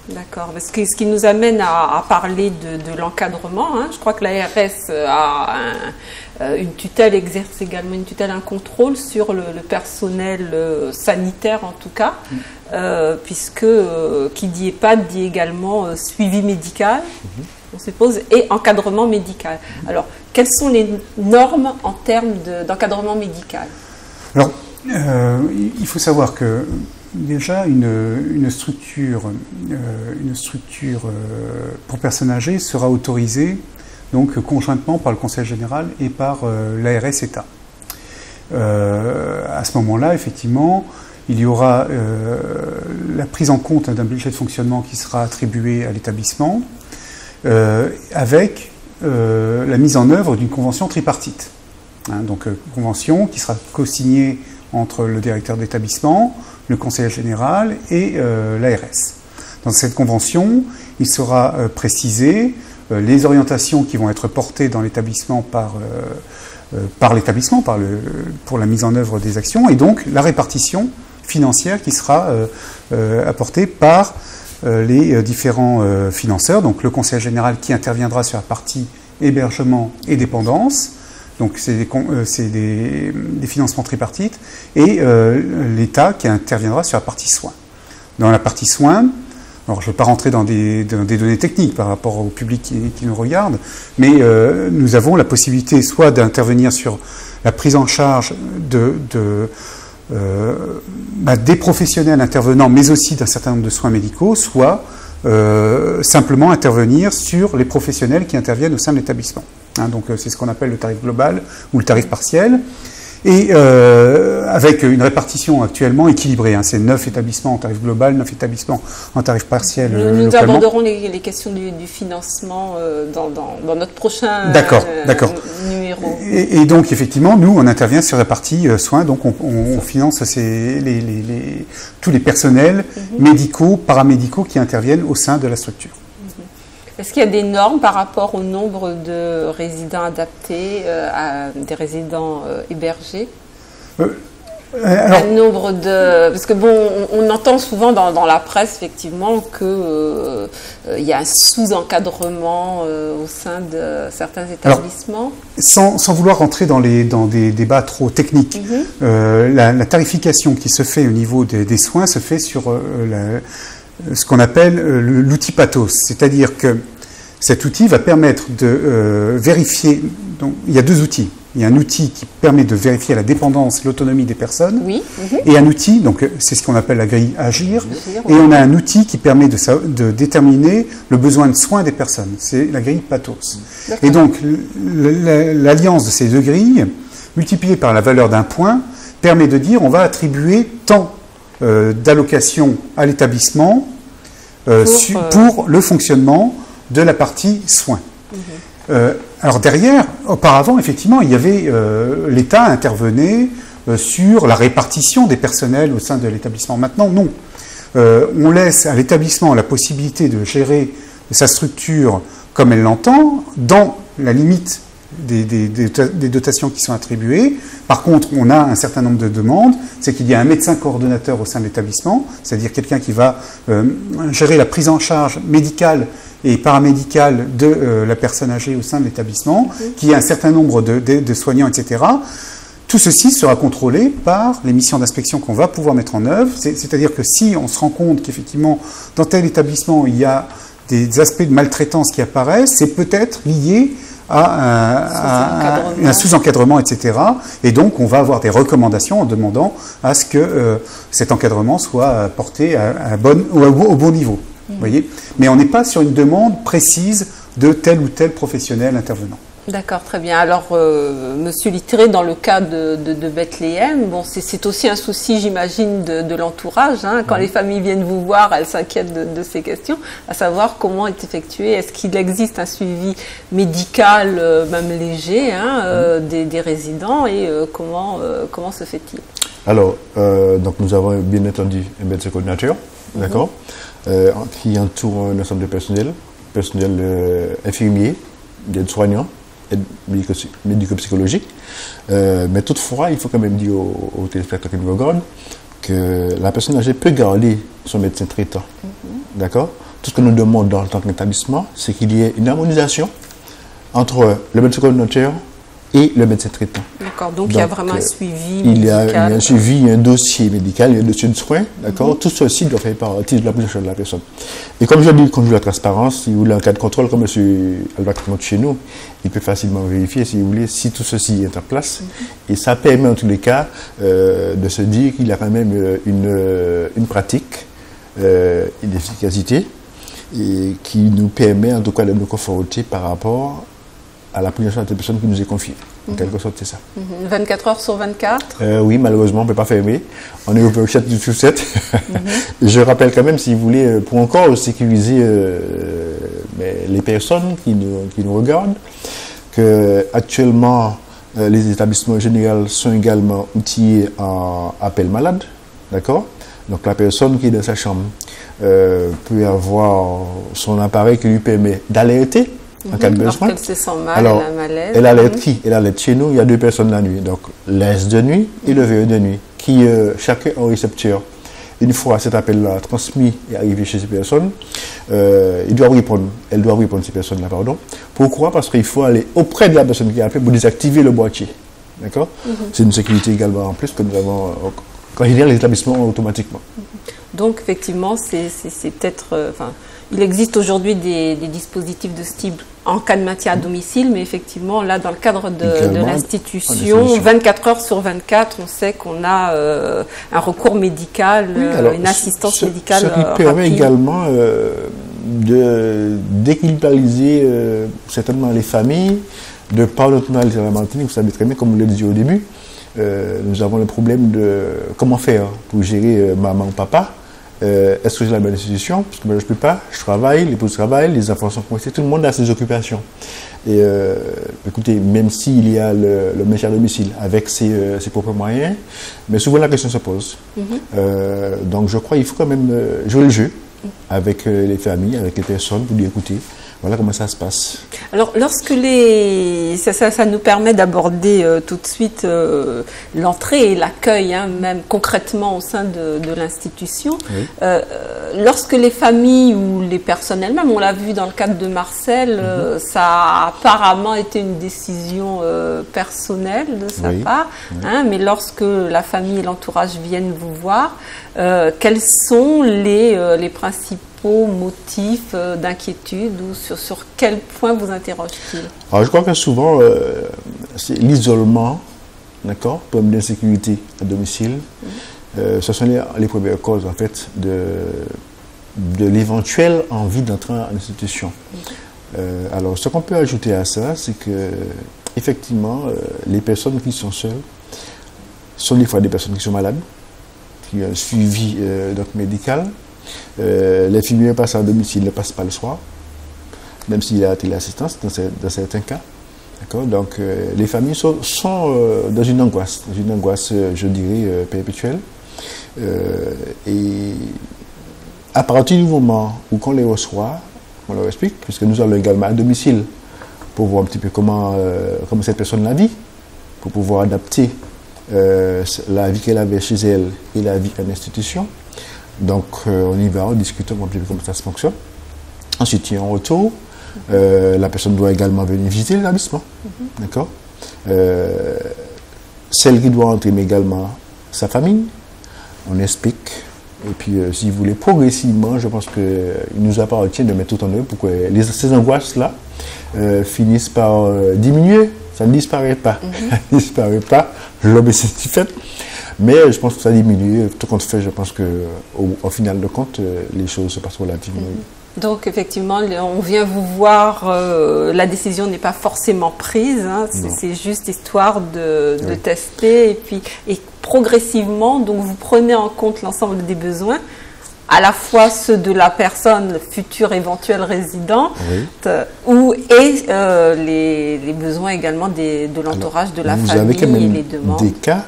D'accord. Parce que ce qui nous amène à parler de l'encadrement, je crois que l'ARS a une tutelle, exerce également une tutelle, un contrôle sur le personnel sanitaire en tout cas, puisque qui dit EHPAD dit également suivi médical, on suppose, et encadrement médical. Alors, quelles sont les normes en termes d'encadrement médical? Alors, il faut savoir que déjà, une structure pour personnes âgées sera autorisée donc conjointement par le Conseil général et par l'ARS État. À ce moment-là, effectivement, il y aura la prise en compte d'un budget de fonctionnement qui sera attribué à l'établissement avec la mise en œuvre d'une convention tripartite. Donc, convention qui sera co-signée entre le directeur d'établissement, le conseiller général et l'ARS. Dans cette convention, il sera précisé les orientations qui vont être portées dans l'établissement par l'établissement, pour la mise en œuvre des actions, et donc la répartition financière qui sera apportée par les différents financeurs, donc le conseil général qui interviendra sur la partie hébergement et dépendance, donc c'est des financements tripartites, et l'État qui interviendra sur la partie soins. Dans la partie soins, alors je ne veux pas rentrer dans des données techniques par rapport au public qui nous regarde, mais nous avons la possibilité soit d'intervenir sur la prise en charge des professionnels intervenants, mais aussi d'un certain nombre de soins médicaux, soit simplement intervenir sur les professionnels qui interviennent au sein de l'établissement. Donc c'est ce qu'on appelle le tarif global ou le tarif partiel. Et avec une répartition actuellement équilibrée. C'est 9 établissements en tarif global, 9 établissements en tarif partiel Nous localement. aborderons les questions du financement dans notre prochain D'accord. numéro. Et donc, effectivement, nous, on intervient sur la partie soins. Donc, on finance tous les personnels médicaux, paramédicaux qui interviennent au sein de la structure. Est-ce qu'il y a des normes par rapport au nombre de résidents adaptés, à des résidents hébergés? Parce que on entend souvent dans la presse effectivement que il y a un sous-encadrement au sein de certains établissements. Alors, sans vouloir rentrer dans des débats trop techniques, la tarification qui se fait au niveau des soins se fait sur ce qu'on appelle l'outil Pathos, c'est-à-dire que cet outil va permettre de vérifier. Donc, il y a 2 outils. Il y a un outil qui permet de vérifier la dépendance, l'autonomie des personnes, et un outil, donc c'est ce qu'on appelle la grille Agir, et on a un outil qui permet de déterminer le besoin de soins des personnes. C'est la grille Pathos. Et donc, l'alliance de ces 2 grilles, multipliée par la valeur d'un point, permet de dire on va attribuer tant d'allocations à l'établissement pour le fonctionnement de la partie soins. Alors derrière, auparavant, effectivement, il y avait l'État intervenait sur la répartition des personnels au sein de l'établissement. Maintenant, non. On laisse à l'établissement la possibilité de gérer sa structure comme elle l'entend, dans la limite des dotations qui sont attribuées. Par contre, on a un certain nombre de demandes, c'est qu'il y a un médecin coordonnateur au sein de l'établissement, c'est-à-dire quelqu'un qui va gérer la prise en charge médicale et paramédicale de la personne âgée au sein de l'établissement, qui a un certain nombre de soignants, etc. Tout ceci sera contrôlé par les missions d'inspection qu'on va pouvoir mettre en œuvre, c'est-à-dire que si on se rend compte qu'effectivement, dans tel établissement, il y a des aspects de maltraitance qui apparaissent, c'est peut-être lié à un sous-encadrement, etc. Et donc, on va avoir des recommandations en demandant à ce que cet encadrement soit porté au bon niveau. Vous voyez ? Mais on n'est pas sur une demande précise de tel ou tel professionnel intervenant. D'accord, très bien. Alors, Monsieur Littré, dans le cas de Bethléem, c'est aussi un souci, j'imagine, de l'entourage. Quand les familles viennent vous voir, elles s'inquiètent de ces questions, à savoir comment est effectué. Est-ce qu'il existe un suivi médical, même léger, des résidents, et comment se fait-il? Alors, donc nous avons bien entendu un médecin coordinateur, d'accord, qui entoure un ensemble de personnel infirmier, d'aide-soignants, médico-psychologique. Mais toutefois, il faut quand même dire aux téléspectateurs qui nous regardent que la personne âgée peut garder son médecin traitant. D'accord ? Tout ce que nous demandons en tant qu'établissement, c'est qu'il y ait une harmonisation entre le médecin coordinateur et le médecin traitant. D'accord, donc il y a vraiment un suivi médical. Il y a un suivi, un dossier médical, un dossier de soins, d'accord. Tout ceci doit faire partie de la prise en charge de la personne. Et comme je dis, quand je dis la transparence, si vous voulez un cas de contrôle, comme M. Albert monte chez nous, il peut facilement vérifier, si vous voulez, si tout ceci est en place. Et ça permet en tous les cas de se dire qu'il y a quand même une pratique, une efficacité, et qui nous permet en tout cas de nous conforter par rapport à la prise en charge de la personne qui nous est confiée. En quelque sorte, c'est ça. 24 heures sur 24 ? Oui, malheureusement, on ne peut pas fermer. On est ouvert 7 sur 7. Je rappelle quand même, si vous voulez, pour encore sécuriser les personnes qui nous regardent, qu'actuellement, les établissements généraux sont également outillés en appel malade. D'accord ? Donc, la personne qui est dans sa chambre peut avoir son appareil qui lui permet d'alerter en cas de besoin. Elle se sent mal, alors, elle a un malaise. Elle alerte qui ? Elle alerte chez nous, il y a 2 personnes la nuit. Donc, l'aise de nuit et le veilleur de nuit, qui chacun a un récepteur. une fois cet appel-là transmis et arrivé chez ces personnes, elle doit répondre ces personnes-là, pardon. Pourquoi? Parce qu'il faut aller auprès de la personne qui a appelé pour désactiver le boîtier. D'accord? C'est une sécurité également en plus que nous avons quand génère les établissements automatiquement. Donc effectivement, c'est peut-être... il existe aujourd'hui des dispositifs de ce type en cas de maintien à domicile, mais effectivement, là, dans le cadre de l'institution, 24 heures sur 24, on sait qu'on a un recours médical, une assistance médicale ce qui permet également de déculpabiliser certainement les familles, de par notre tonalité à la Martinique. Vous savez très bien, comme vous l'avez dit au début, nous avons le problème de comment faire pour gérer maman ou papa. Est-ce que j'ai la bonne institution? Parce que moi, je ne peux pas, je travaille, l'épouse travaille, les enfants sont coincés, tout le monde a ses occupations. Et écoutez, même s'il y a le maintien à domicile avec ses propres moyens, mais souvent la question se pose. Donc je crois qu'il faut quand même jouer le jeu avec les familles, avec les personnes, pour dire écoutez, voilà comment ça se passe. Alors, lorsque ça nous permet d'aborder tout de suite l'entrée et l'accueil, même concrètement au sein de l'institution. Oui. Lorsque les familles ou les personnes elles-mêmes, on l'a vu dans le cadre de Marcel, ça a apparemment été une décision personnelle de sa part. Mais lorsque la famille et l'entourage viennent vous voir, quels sont les principaux motifs d'inquiétude ou sur quel point vous interroge-t-il? Alors, je crois que souvent, c'est l'isolement, d'accord, problème d'insécurité à domicile. Ce sont les premières causes, en fait, de l'éventuelle envie d'entrer en institution. Alors, ce qu'on peut ajouter à ça, c'est que, effectivement, les personnes qui sont seules sont des fois des personnes qui sont malades, qui ont un suivi médical. Les filles passent à domicile ne passent pas le soir, même s'il y a téléassistance dans certains cas. Donc les familles sont dans une angoisse, je dirais, perpétuelle. Et à partir du moment où on les reçoit, on leur explique, puisque nous allons également à domicile pour voir un petit peu comment cette personne la vit, pour pouvoir adapter la vie qu'elle avait chez elle et la vie à l'institution. Donc, on y va, on discute un peu comment ça se fonctionne. Ensuite, il y a un retour. La personne doit également venir visiter l'établissement. D'accord? Celle qui doit entrer, mais également sa famille. On explique. Et puis, si vous voulez, progressivement, je pense qu'il nous appartient de mettre tout en œuvre pour que ces angoisses-là finissent par diminuer. Ça ne disparaît pas. Ça ne disparaît pas. L'obésité fait. Mais je pense que ça diminue. Tout compte fait, je pense qu'au final de compte, les choses se passent relativement bien. Donc, effectivement, on vient vous voir, la décision n'est pas forcément prise, c'est juste histoire de tester. Et progressivement, donc, vous prenez en compte l'ensemble des besoins, à la fois ceux de la personne, le futur éventuel résident, et les besoins également de l'entourage, de la famille. Vous avez quand même et les demandes. Des cas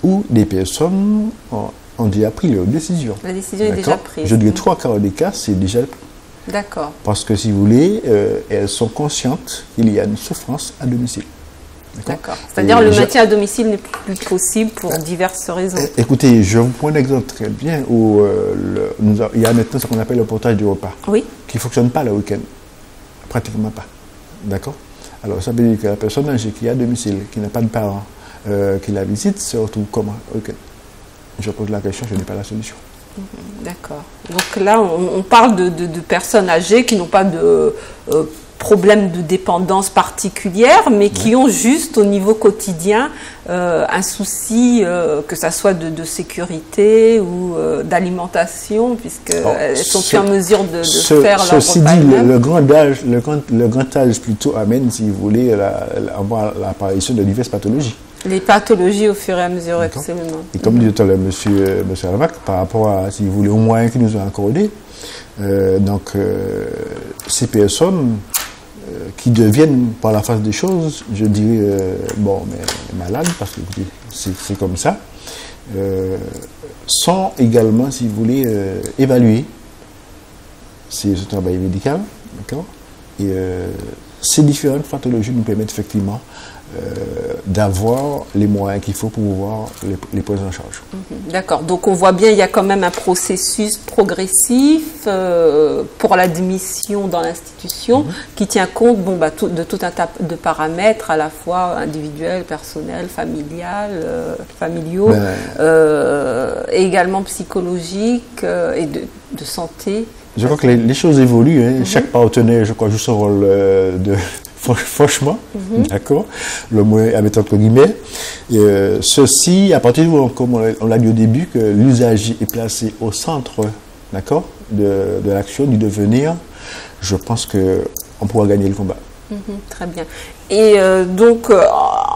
où des personnes ont déjà pris leur décision. La décision est déjà prise. Je dirais 3 quarts des cas, c'est déjà pris. D'accord. Parce que si vous voulez, elles sont conscientes qu'il y a une souffrance à domicile. D'accord. C'est-à-dire le maintien à domicile n'est plus possible pour diverses raisons. Écoutez, je vous prends un exemple très bien où il y a maintenant ce qu'on appelle le portage du repas. Oui. Qui ne fonctionne pas le week-end. Pratiquement pas. D'accord? Alors ça veut dire que la personne âgée qui est à domicile, qui n'a pas de parents, qui la visite, se retrouve comment? Ok. Je pose la question, je n'ai pas la solution. D'accord. Donc là, on parle de personnes âgées qui n'ont pas de problème de dépendance particulière, mais qui ont juste au niveau quotidien un souci, que ça soit de sécurité ou d'alimentation, puisqu'elles sont plus en mesure de faire leur repas. Ceci dit, le grand âge plutôt amène, si vous voulez, l'apparition de diverses pathologies. Les pathologies au fur et à mesure, absolument. Et comme dit tout à l'heure M. Alvac, par rapport à, si vous voulez, aux moyens qu'ils nous ont accordés, ces personnes qui deviennent, par la face des choses, je dirais, mais malades, parce que c'est comme ça, sont également, si vous voulez, évaluées. C'est ce travail médical, d'accord? Et ces différentes pathologies nous permettent effectivement d'avoir les moyens qu'il faut pour pouvoir les prendre en charge. D'accord, donc on voit bien il y a quand même un processus progressif pour l'admission dans l'institution qui tient compte de tout un tas de paramètres à la fois individuels, personnels, familiaux, et également psychologiques et de santé. Je crois que les choses évoluent. Hein. Chaque partenaire, je crois, joue son rôle de... Franchement, d'accord, le mot est à mettre entre guillemets. Ceci, à partir du moment, comme on l'a dit au début, que l'usager est placé au centre, d'accord, de l'action, du devenir, je pense qu'on pourra gagner le combat. Très bien. Et donc,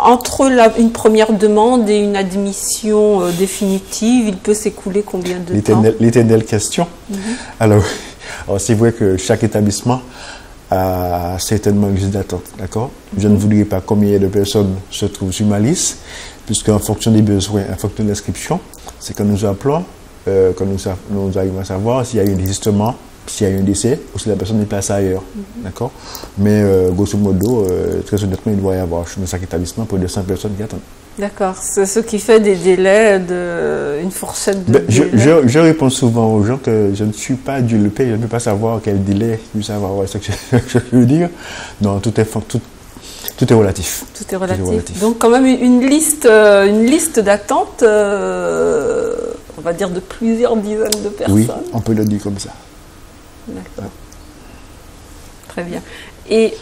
entre une première demande et une admission définitive, il peut s'écouler combien de temps? L'éternelle question. Alors, c'est vrai que chaque établissement a certainement une liste d'attente, d'accord? Je ne vous dirai pas combien de personnes se trouvent sur ma liste, puisqu'en fonction des besoins, en fonction de l'inscription, c'est que nous appelons, que nous arrivons à savoir s'il y a eu un désistement, s'il y a eu un décès, ou si la personne est placée ailleurs, d'accord? Mais grosso modo, très honnêtement, il doit y avoir dans chaque établissement pour 200 personnes qui attendent. D'accord, c'est ce qui fait des délais, une fourchette de délais. Je réponds souvent aux gens que je ne suis pas Dieu le Père, je ne peux pas savoir quel délai, je savoir ce que je veux dire. Non, tout est relatif. Tout est relatif. Donc quand même une liste d'attente, on va dire de plusieurs dizaines de personnes. Oui, on peut le dire comme ça. D'accord. Très bien. Et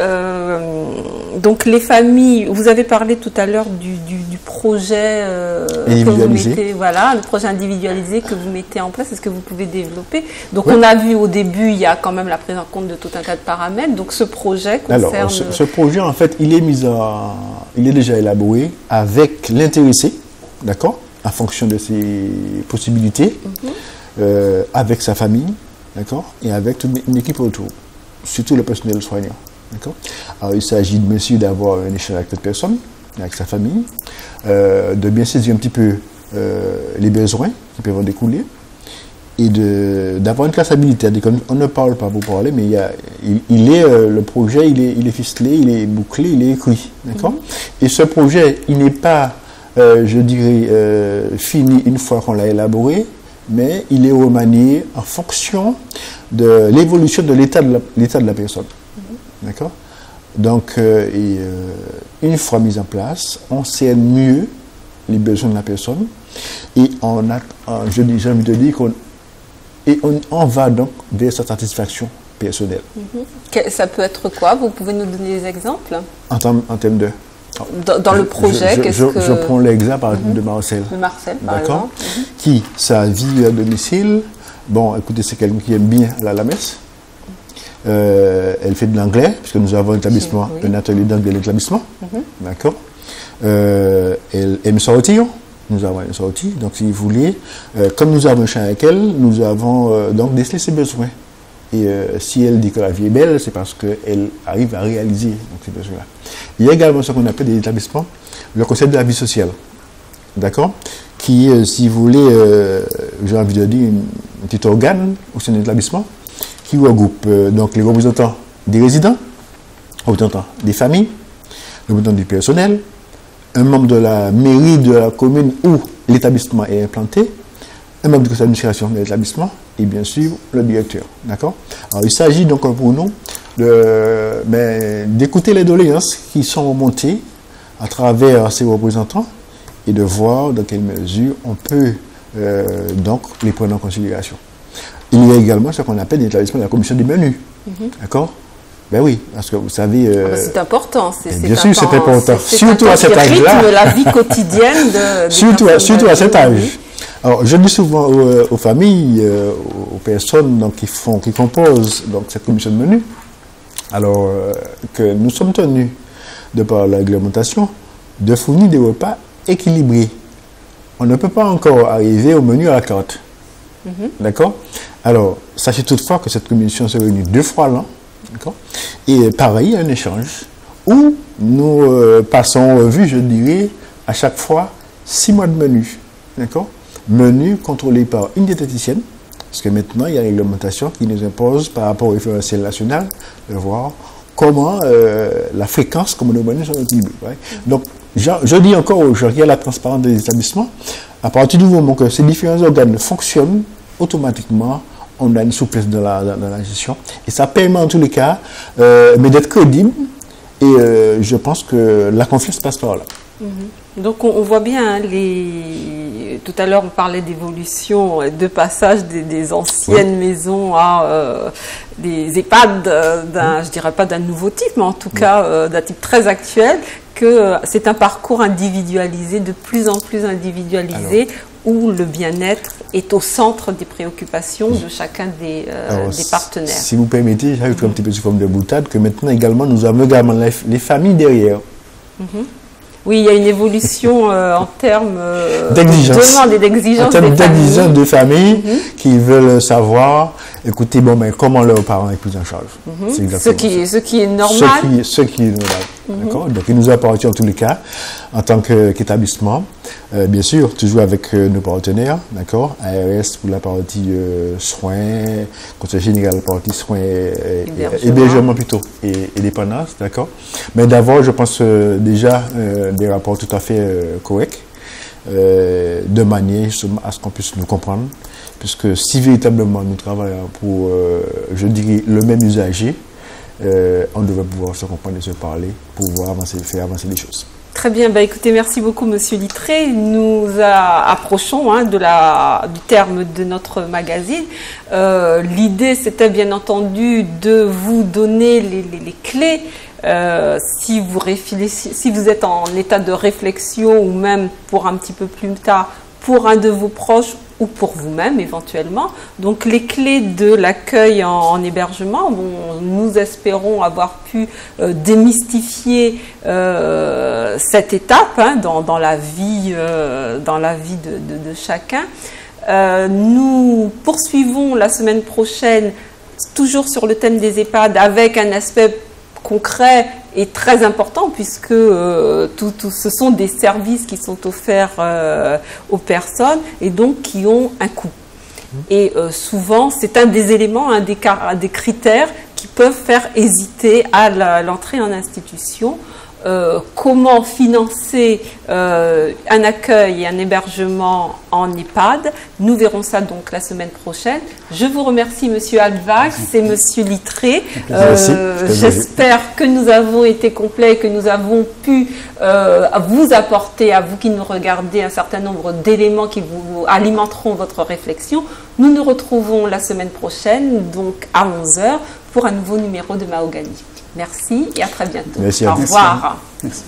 donc les familles, vous avez parlé tout à l'heure du projet que vous mettez, voilà, le projet individualisé que vous mettez en place. Est-ce que vous pouvez développer? Donc on a vu au début, il y a quand même la prise en compte de tout un tas de paramètres. Donc ce projet concerne... Alors ce projet en fait, il est déjà élaboré avec l'intéressé, d'accord, en fonction de ses possibilités, avec sa famille, d'accord, et avec toute une équipe autour, surtout le personnel soignant. Alors, il s'agit bien sûr d'avoir un échange avec cette personne, avec sa famille, de bien saisir un petit peu les besoins qui peuvent en découler et d'avoir une traçabilité. On ne parle pas pour parler, mais le projet il est ficelé, il est bouclé, il est écrit. Et ce projet, il n'est pas, je dirais, fini une fois qu'on l'a élaboré, mais il est remanié en fonction de l'évolution de l'état de la personne. D'accord? Donc, une fois mis en place, on sait mieux les besoins de la personne et j'ai envie de dire qu'on va donc vers sa satisfaction personnelle. Ça peut être quoi? Vous pouvez nous donner des exemples? En termes de... Dans le projet, je prends l'exemple de Marcel. De Marcel, par exemple. Qui, sa vie à domicile, bon, écoutez, c'est quelqu'un qui aime bien aller à la messe. Elle fait de l'anglais, puisque nous avons un atelier d'anglais de l'établissement. D'accord. Elle aime sortir. Nous avons une sortie. Donc, si vous voulez, comme nous avons un champ avec elle, nous avons donc décelé ses besoins. Et si elle dit que la vie est belle, c'est parce qu'elle arrive à réaliser donc, ces besoins-là. Il y a également ce qu'on appelle des établissements, le concept de la vie sociale. D'accord? Qui est, si vous voulez, j'ai envie de dire, un petit organe au sein de l'établissement qui regroupe donc les représentants des résidents, les représentants des familles, les représentants du personnel, un membre de la mairie de la commune où l'établissement est implanté, un membre du conseil d'administration de l'établissement et bien sûr le directeur. D'accord? Alors il s'agit donc pour nous d'écouter les doléances qui sont remontées à travers ces représentants et de voir dans quelle mesure on peut donc les prendre en considération. Il y a également ce qu'on appelle l'établissement de la commission des menus. D'accord? Ben oui, parce que vous savez... c'est important. Bien sûr, c'est important. Surtout à cet âge-là. C'est la vie quotidienne de surtout à cet âge. Alors, je dis souvent aux familles, aux personnes donc, qui composent donc, cette commission de menu, alors que nous sommes tenus, de par la réglementation, de fournir des repas équilibrés. On ne peut pas encore arriver au menu à la carte. D'accord? Alors, sachez toutefois que cette commission se réunit 2 fois l'an. D'accord? Et pareil, un échange où nous passons en revue, je dirais, à chaque fois 6 mois de menu. D'accord? Menu contrôlé par une diététicienne, parce que maintenant, il y a une réglementation qui nous impose, par rapport au référentiel national, de voir comment la fréquence, comme on demande sur notre public. Donc, je dis encore, je regarde la transparence des établissements. À partir du moment que ces différents organes fonctionnent, automatiquement, on a une souplesse dans la gestion. Et ça permet en tous les cas, mais d'être crédible. Et je pense que la confiance passe par là. Donc on voit bien, tout à l'heure on parlait d'évolution, de passage des anciennes maisons à des EHPAD, je dirais pas d'un nouveau type, mais en tout cas d'un type très actuel, que c'est un parcours individualisé, de plus en plus individualisé, où le bien-être est au centre des préoccupations de chacun des partenaires. Si vous permettez, j'ajoute un petit peu sous forme de boutade, que maintenant également, nous avons également les familles derrière. Oui, il y a une évolution en termes d'exigence. De demande et d'exigence. En termes d'exigence de familles qui veulent savoir, écoutez, bon, mais comment leurs parents sont pris en charge. Ce qui est normal. Ce qui est normal. D'accord. Donc, il nous appartient en tous les cas, en tant qu'établissement, bien sûr, toujours avec nos partenaires, d'accord, ARS pour la partie soins, Conseil général pour la partie soins, hébergement plutôt, et dépendance, d'accord. Mais d'abord, je pense déjà des rapports tout à fait corrects, de manière justement à ce qu'on puisse nous comprendre, puisque si véritablement nous travaillons pour, je dirais, le même usager, on devrait pouvoir se comprendre et se parler pour pouvoir faire avancer les choses. Très bien, écoutez, merci beaucoup Monsieur Littré. Nous approchons du terme de notre magazine. L'idée, c'était bien entendu de vous donner les clés. Si vous êtes en état de réflexion ou même pour un petit peu plus tard, pour un de vos proches ou pour vous-même éventuellement. Donc les clés de l'accueil en hébergement, nous espérons avoir pu démystifier cette étape dans la vie de chacun. Nous poursuivons la semaine prochaine toujours sur le thème des EHPAD avec un aspect concret et très important puisque ce sont des services qui sont offerts aux personnes et donc qui ont un coût. Et souvent, c'est un des éléments, des critères qui peuvent faire hésiter à l'entrée en institution. Comment financer un accueil et un hébergement en EHPAD. Nous verrons ça donc la semaine prochaine. Je vous remercie Monsieur Alvax et Monsieur Littré. J'espère que nous avons été complets, que nous avons pu vous apporter, à vous qui nous regardez, un certain nombre d'éléments qui vous alimenteront votre réflexion. Nous nous retrouvons la semaine prochaine, donc à 11h, pour un nouveau numéro de Mahogany. Merci et à très bientôt. Merci. Au revoir. Merci.